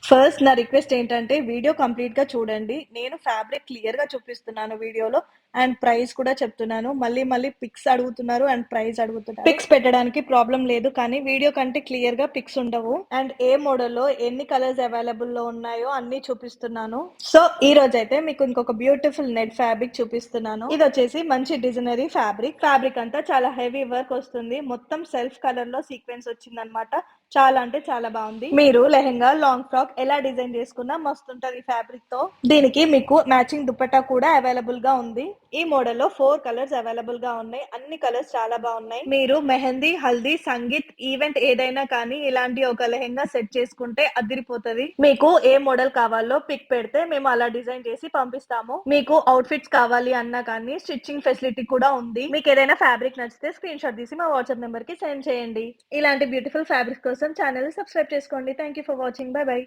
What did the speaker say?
First నా request ఏంటంటే video కంప్లీట్‌గా చూడండి. నేను ఫ్యాబ్రిక్ క్లియర్‌గా చూపిస్తున్నాను వీడియోలో. అండ్ ప్రైస్ కూడా చెప్తున్నాను. మళ్ళీ మళ్ళీ పిక్స్ అడుగుతున్నారు అండ్ ప్రైస్ అడుగుతున్నారు. పిక్స్ పెట్టడానికి ప్రాబ్లమ్ లేదు. కానీ వీడియో కంటే క్లియర్‌గా పిక్స్ ఉండవు. అండ్ ఏ మోడల్‌లో ఎన్ని కలర్స్ అవైలబుల్‌లో ఉన్నాయో అన్నీ చూపిస్తున్నాను. సో, ఈరోజైతే మీకు ఇంకొక బ్యూటిఫుల్ నెట్ ఫ్యాబ్రిక్ చూపిస్తున్నాను. ఇదొచ్చేసి మంచి డిజైనరీ ఫ్యాబ్రిక్. ఫ్యాబ్రిక్ అంతా చాలా హెవీ వర్క్ వస్తుంది. మొత్తం సెల్ఫ్ కలర్‌లో సీక్వెన్స్ వచ్చిందనమాట. చాలా అంటే చాలా బాగుంది. మీరు లెహెంగా, లాంగ్ ఫ్రాక్ ఎలా డిజైన్ చేసుకున్నా మస్తుంటది ఈ ఫ్యాబ్రిక్ తో. దీనికి మీకు మ్యాచింగ్ దుపట్టా కూడా అవైలబుల్ గా ఉంది. ఈ మోడల్ లో 4 కలర్స్ అవైలబుల్ గా ఉన్నాయి. అన్ని కలర్స్ చాలా బాగున్నాయి. మీరు మెహందీ, హల్దీ, సంగీత్ ఈవెంట్ ఏదైనా కానీ ఇలాంటి ఒక లెహెంగా సెట్ చేసుకుంటే అదిరిపోతది. మీకు ఏ మోడల్ కావాలో పిక్ పెడితే మేము అలా డిజైన్ చేసి పంపిస్తాము. మీకు అవుట్ఫిట్స్ కావాలి అన్నా కానీ స్టిచ్చింగ్ ఫెసిలిటీ కూడా ఉంది. మీకు ఏదైనా ఫ్యాబ్రిక్ నచ్చితే స్క్రీన్ షాట్ తీసి మా వాట్సాప్ నెంబర్ కి సెండ్ చేయండి. ఇలాంటి బ్యూటిఫుల్ ఫ్యాబ్రిక్స్ కోసం ఛానల్ సబ్స్క్రైబ్ చేసుకోండి. Thank you for watching. By by.